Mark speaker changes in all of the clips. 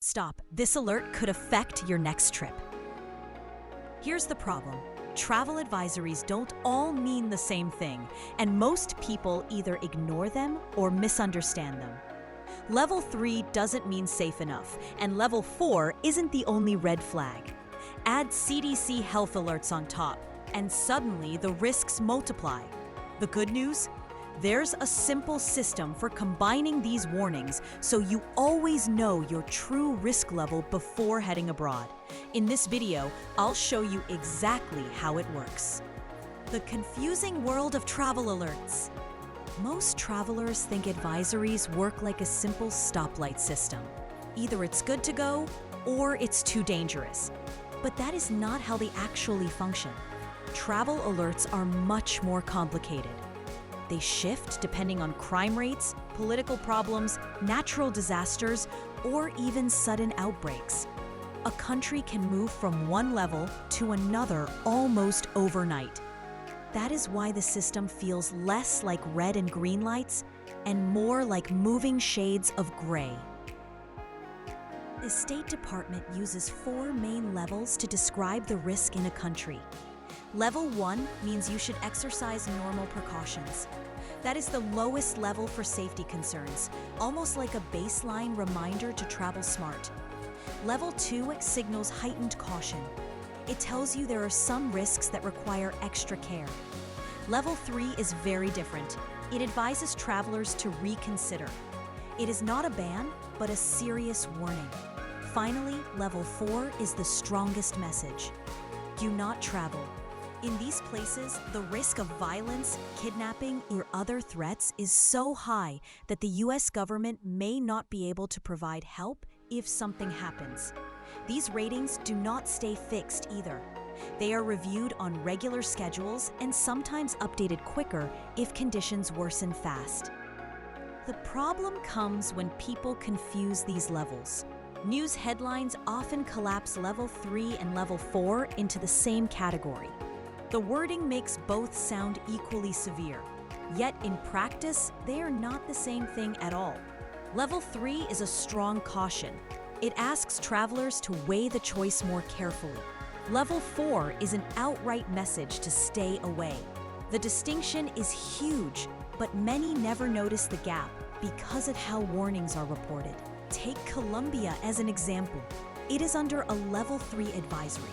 Speaker 1: Stop. This alert could affect your next trip. Here's the problem. Travel advisories don't all mean the same thing, and most people either ignore them or misunderstand them. Level 3 doesn't mean safe enough, and Level 4 isn't the only red flag. Add CDC health alerts on top, and suddenly the risks multiply. The good news? There's a simple system for combining these warnings so you always know your true risk level before heading abroad. In this video, I'll show you exactly how it works. The confusing world of travel alerts. Most travelers think advisories work like a simple stoplight system. Either it's good to go or it's too dangerous. But that is not how they actually function. Travel alerts are much more complicated. They shift depending on crime rates, political problems, natural disasters, or even sudden outbreaks. A country can move from one level to another almost overnight. That is why the system feels less like red and green lights and more like moving shades of gray. The State Department uses 4 main levels to describe the risk in a country. Level 1 means you should exercise normal precautions. That is the lowest level for safety concerns, almost like a baseline reminder to travel smart. Level 2 signals heightened caution. It tells you there are some risks that require extra care. Level 3 is very different. It advises travelers to reconsider. It is not a ban, but a serious warning. Finally, Level 4 is the strongest message. Do not travel. In these places, the risk of violence, kidnapping, or other threats is so high that the US government may not be able to provide help if something happens. These ratings do not stay fixed either. They are reviewed on regular schedules and sometimes updated quicker if conditions worsen fast. The problem comes when people confuse these levels. News headlines often collapse Level 3 and Level 4 into the same category. The wording makes both sound equally severe, yet in practice, they are not the same thing at all. Level 3 is a strong caution. It asks travelers to weigh the choice more carefully. Level 4 is an outright message to stay away. The distinction is huge, but many never notice the gap because of how warnings are reported. Take Colombia as an example. It is under a Level 3 advisory.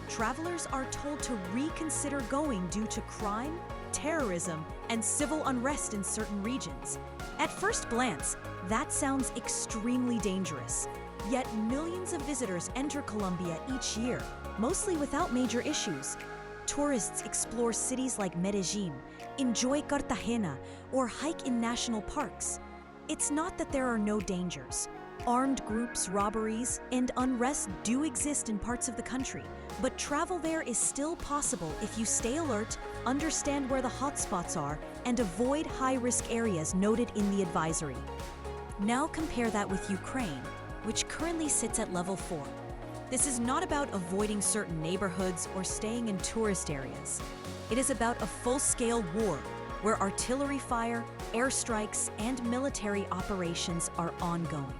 Speaker 1: Travelers are told to reconsider going due to crime, terrorism, and civil unrest in certain regions. At first glance, that sounds extremely dangerous. Yet millions of visitors enter Colombia each year, mostly without major issues. Tourists explore cities like Medellin, enjoy Cartagena, or hike in national parks. It's not that there are no dangers. Armed groups, robberies, and unrest do exist in parts of the country, but travel there is still possible if you stay alert, understand where the hotspots are, and avoid high-risk areas noted in the advisory. Now compare that with Ukraine, which currently sits at Level 4. This is not about avoiding certain neighborhoods or staying in tourist areas. It is about a full-scale war where artillery fire, airstrikes, and military operations are ongoing.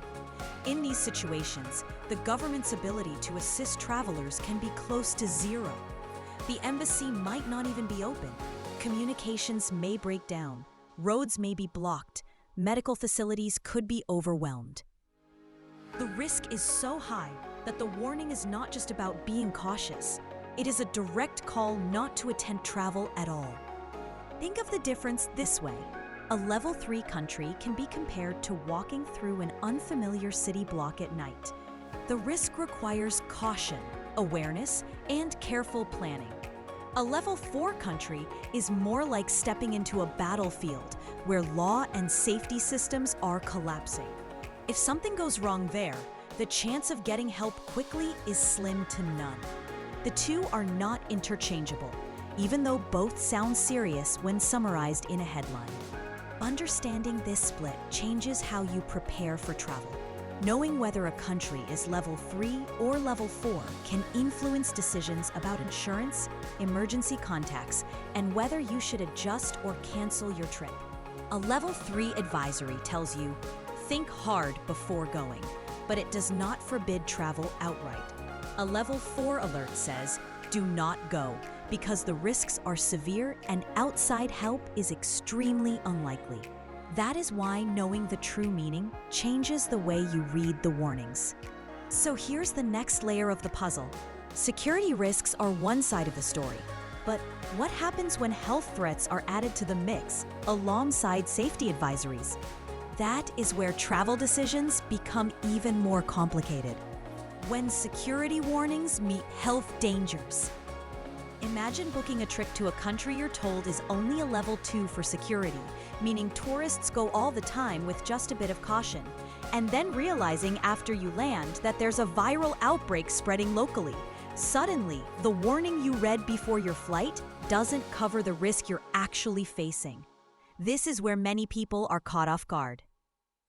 Speaker 1: In these situations, the government's ability to assist travelers can be close to zero. The embassy might not even be open. Communications may break down. Roads may be blocked. Medical facilities could be overwhelmed. The risk is so high that the warning is not just about being cautious. It is a direct call not to attempt travel at all. Think of the difference this way. A Level 3 country can be compared to walking through an unfamiliar city block at night. The risk requires caution, awareness, and careful planning. A Level 4 country is more like stepping into a battlefield where law and safety systems are collapsing. If something goes wrong there, the chance of getting help quickly is slim to none. The two are not interchangeable, even though both sound serious when summarized in a headline. Understanding this split changes how you prepare for travel. Knowing whether a country is Level 3 or Level 4 can influence decisions about insurance, emergency contacts, and whether you should adjust or cancel your trip. A Level 3 advisory tells you, think hard before going. but it does not forbid travel outright. A level 4 alert says, do not go, because the risks are severe and outside help is extremely unlikely. That is why knowing the true meaning changes the way you read the warnings. So here's the next layer of the puzzle. Security risks are one side of the story, but what happens when health threats are added to the mix alongside safety advisories? That is where travel decisions become even more complicated. When security warnings meet health dangers. Imagine booking a trip to a country you're told is only a level 2 for security, meaning tourists go all the time with just a bit of caution, and then realizing after you land that there's a viral outbreak spreading locally. Suddenly, the warning you read before your flight doesn't cover the risk you're actually facing. This is where many people are caught off guard.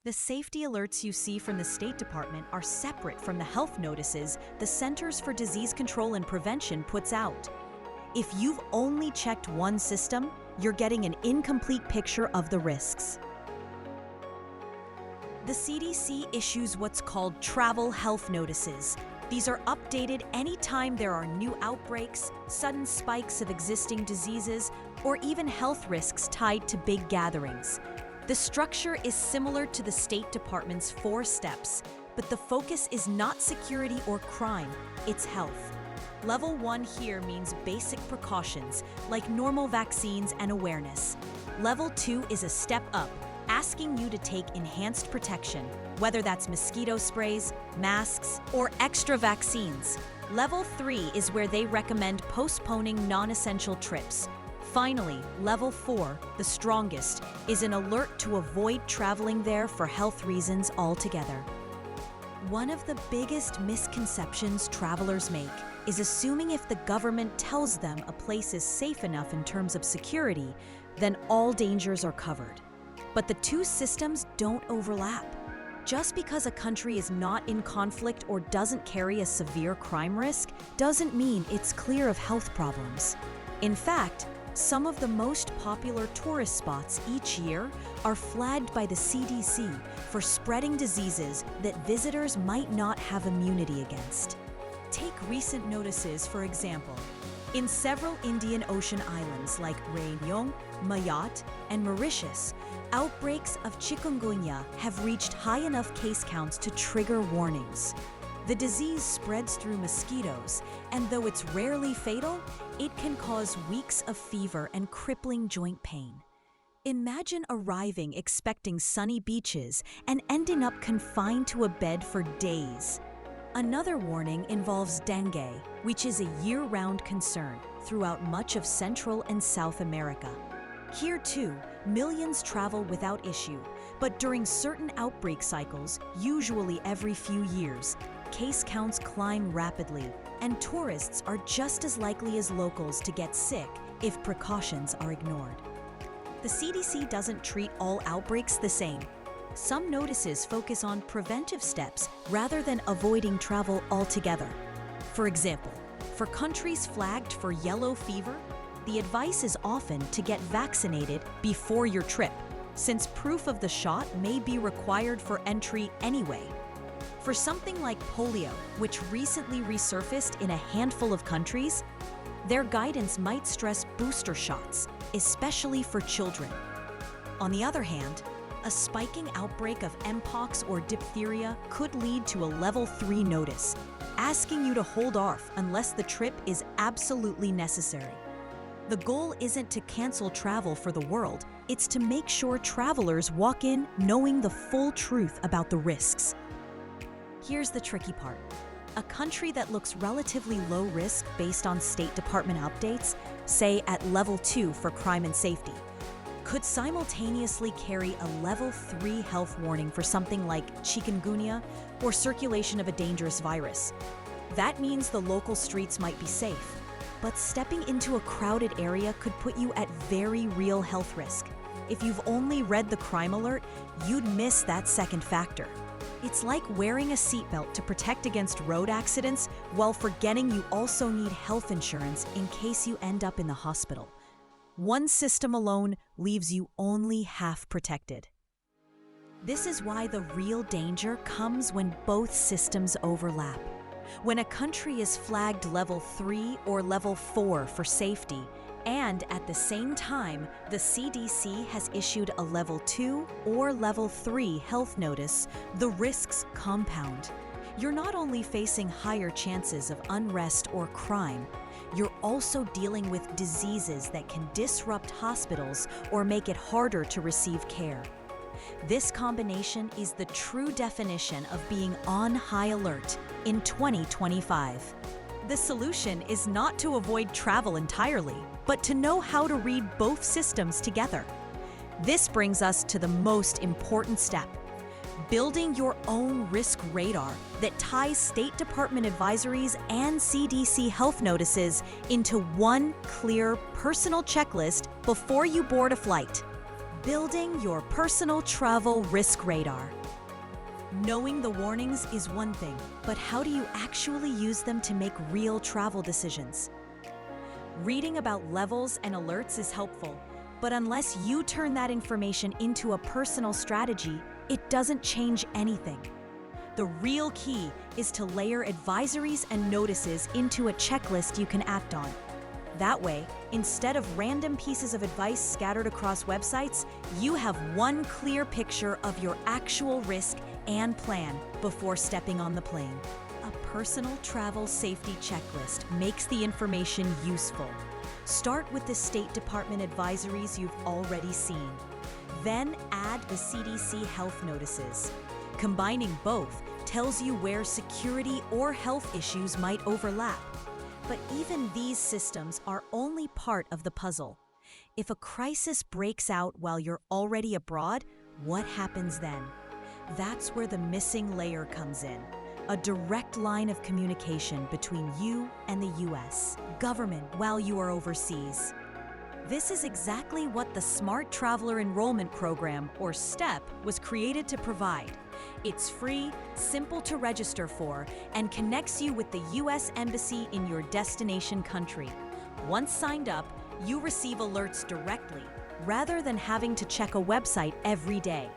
Speaker 1: The safety alerts you see from the State Department are separate from the health notices the Centers for Disease Control and Prevention puts out. If you've only checked one system, you're getting an incomplete picture of the risks. The CDC issues what's called travel health notices. These are updated anytime there are new outbreaks, sudden spikes of existing diseases, or even health risks tied to big gatherings. The structure is similar to the State Department's 4 steps, but the focus is not security or crime, it's health. Level 1 here means basic precautions, like normal vaccines and awareness. Level 2 is a step up, asking you to take enhanced protection, whether that's mosquito sprays, masks, or extra vaccines. Level 3 is where they recommend postponing non-essential trips. Finally, Level 4, the strongest, is an alert to avoid traveling there for health reasons altogether. One of the biggest misconceptions travelers make is assuming if the government tells them a place is safe enough in terms of security, then all dangers are covered. But the two systems don't overlap. Just because a country is not in conflict or doesn't carry a severe crime risk doesn't mean it's clear of health problems. In fact, some of the most popular tourist spots each year are flagged by the CDC for spreading diseases that visitors might not have immunity against. Take recent notices, for example. In several Indian Ocean islands like Réunion, Mayotte, and Mauritius, outbreaks of chikungunya have reached high enough case counts to trigger warnings. The disease spreads through mosquitoes, and though it's rarely fatal, it can cause weeks of fever and crippling joint pain. Imagine arriving expecting sunny beaches and ending up confined to a bed for days. Another warning involves dengue, which is a year-round concern throughout much of Central and South America. Here too, millions travel without issue, but during certain outbreak cycles, usually every few years, case counts climb rapidly, and tourists are just as likely as locals to get sick if precautions are ignored. The CDC doesn't treat all outbreaks the same. Some notices focus on preventive steps rather than avoiding travel altogether. For example, for countries flagged for yellow fever, the advice is often to get vaccinated before your trip, since proof of the shot may be required for entry anyway. For something like polio, which recently resurfaced in a handful of countries, their guidance might stress booster shots, especially for children. On the other hand, a spiking outbreak of mpox or diphtheria could lead to a level 3 notice, asking you to hold off unless the trip is absolutely necessary. The goal isn't to cancel travel for the world, it's to make sure travelers walk in knowing the full truth about the risks. Here's the tricky part. A country that looks relatively low risk based on State Department updates, say at level 2 for crime and safety, could simultaneously carry a level 3 health warning for something like chikungunya or circulation of a dangerous virus. That means the local streets might be safe, but stepping into a crowded area could put you at very real health risk. If you've only read the crime alert, you'd miss that second factor. It's like wearing a seatbelt to protect against road accidents while forgetting you also need health insurance in case you end up in the hospital. One system alone leaves you only half protected. This is why the real danger comes when both systems overlap. When a country is flagged level 3 or level 4 for safety, and at the same time, the CDC has issued a level 2 or level 3 health notice, the risks compound. You're not only facing higher chances of unrest or crime, you're also dealing with diseases that can disrupt hospitals or make it harder to receive care. This combination is the true definition of being on high alert in 2025. The solution is not to avoid travel entirely, but to know how to read both systems together. This brings us to the most important step: building your own risk radar that ties State Department advisories and CDC health notices into one clear personal checklist before you board a flight. Building your personal travel risk radar. Knowing the warnings is one thing, but how do you actually use them to make real travel decisions? Reading about levels and alerts is helpful, but unless you turn that information into a personal strategy, it doesn't change anything. The real key is to layer advisories and notices into a checklist you can act on. That way, instead of random pieces of advice scattered across websites, you have one clear picture of your actual risk and plan before stepping on the plane. A personal travel safety checklist makes the information useful. Start with the State Department advisories you've already seen. Then add the CDC health notices. Combining both tells you where security or health issues might overlap. But even these systems are only part of the puzzle. If a crisis breaks out while you're already abroad, what happens then? That's where the missing layer comes in. A direct line of communication between you and the US government while you are overseas. This is exactly what the Smart Traveler Enrollment Program, or STEP, was created to provide. It's free, simple to register for, and connects you with the US Embassy in your destination country. Once signed up, you receive alerts directly, rather than having to check a website every day.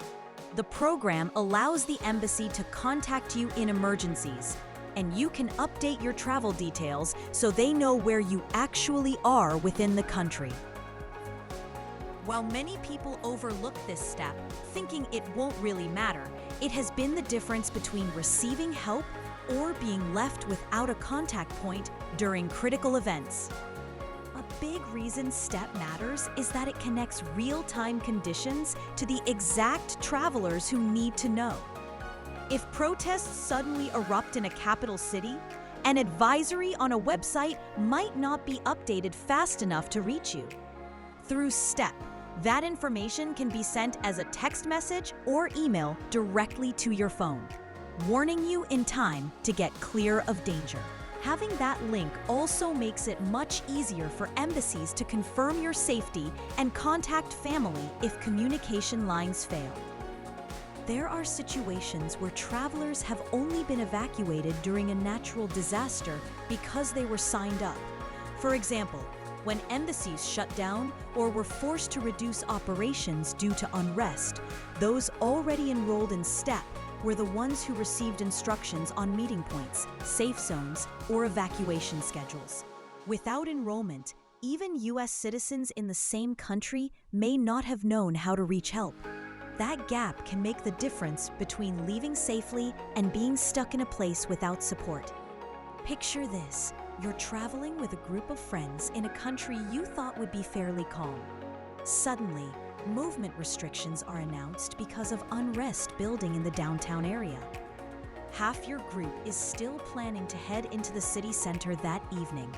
Speaker 1: The program allows the embassy to contact you in emergencies, and you can update your travel details so they know where you actually are within the country. While many people overlook this step, thinking it won't really matter, it has been the difference between receiving help or being left without a contact point during critical events. A big reason STEP matters is that it connects real-time conditions to the exact travelers who need to know. If protests suddenly erupt in a capital city, an advisory on a website might not be updated fast enough to reach you. Through STEP, that information can be sent as a text message or email directly to your phone, warning you in time to get clear of danger. Having that link also makes it much easier for embassies to confirm your safety and contact family if communication lines fail. There are situations where travelers have only been evacuated during a natural disaster because they were signed up. For example, when embassies shut down or were forced to reduce operations due to unrest, those already enrolled in STEP were the ones who received instructions on meeting points, safe zones, or evacuation schedules. Without enrollment, even US citizens in the same country may not have known how to reach help. That gap can make the difference between leaving safely and being stuck in a place without support. Picture this. You're traveling with a group of friends in a country you thought would be fairly calm. Suddenly, movement restrictions are announced because of unrest building in the downtown area. Half your group is still planning to head into the city center that evening.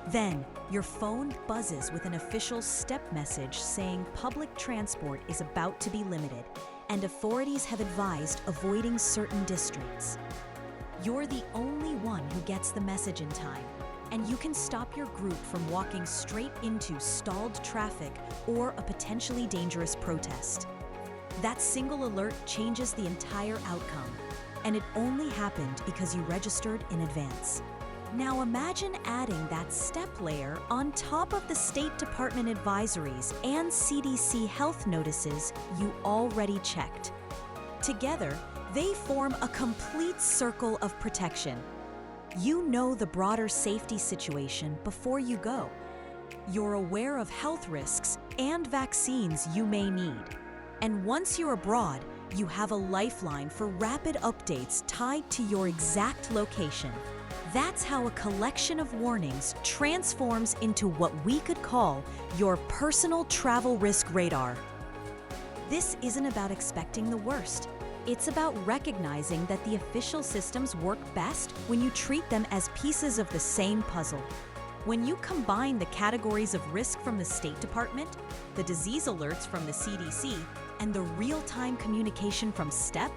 Speaker 1: Then, your phone buzzes with an official STEP message saying public transport is about to be limited and authorities have advised avoiding certain districts. You're the only one who gets the message in time, and you can stop your group from walking straight into stalled traffic or a potentially dangerous protest. That single alert changes the entire outcome, and it only happened because you registered in advance. Now imagine adding that STEP layer on top of the State Department advisories and CDC health notices you already checked. Together, they form a complete circle of protection. You know the broader safety situation before you go. You're aware of health risks and vaccines you may need. And once you're abroad, you have a lifeline for rapid updates tied to your exact location. That's how a collection of warnings transforms into what we could call your personal travel risk radar. This isn't about expecting the worst. It's about recognizing that the official systems work best when you treat them as pieces of the same puzzle. When you combine the categories of risk from the State Department, the disease alerts from the CDC, and the real-time communication from STEP,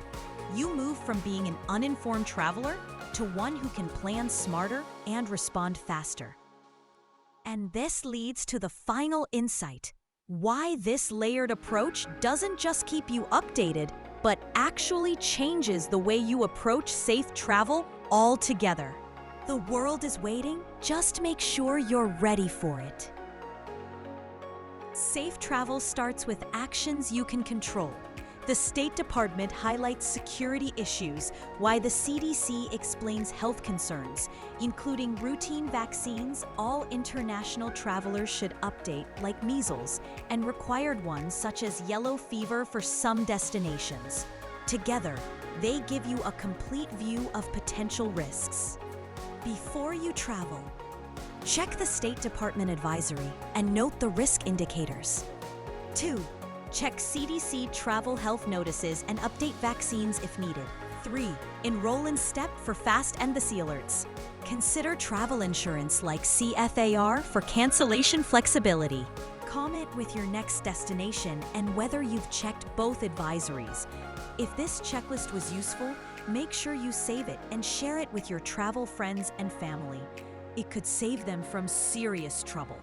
Speaker 1: you move from being an uninformed traveler to one who can plan smarter and respond faster. And this leads to the final insight: why this layered approach doesn't just keep you updated, but actually changes the way you approach safe travel altogether. The world is waiting, just make sure you're ready for it. Safe travel starts with actions you can control. The State Department highlights security issues, while the CDC explains health concerns, including routine vaccines all international travelers should update, like measles, and required ones such as yellow fever for some destinations. Together, they give you a complete view of potential risks. Before you travel, check the State Department advisory and note the risk indicators. 2. Check CDC travel health notices and update vaccines if needed. 3. Enroll in STEP for fast embassy alerts. Consider travel insurance like CFAR for cancellation flexibility. Comment with your next destination and whether you've checked both advisories. If this checklist was useful, make sure you save it and share it with your travel friends and family. It could save them from serious trouble.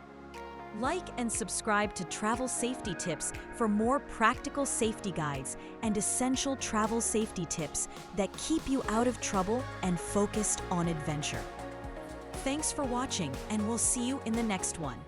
Speaker 1: Like and subscribe to Travel Safety Tips for more practical safety guides and essential travel safety tips that keep you out of trouble and focused on adventure. Thanks for watching, and we'll see you in the next one.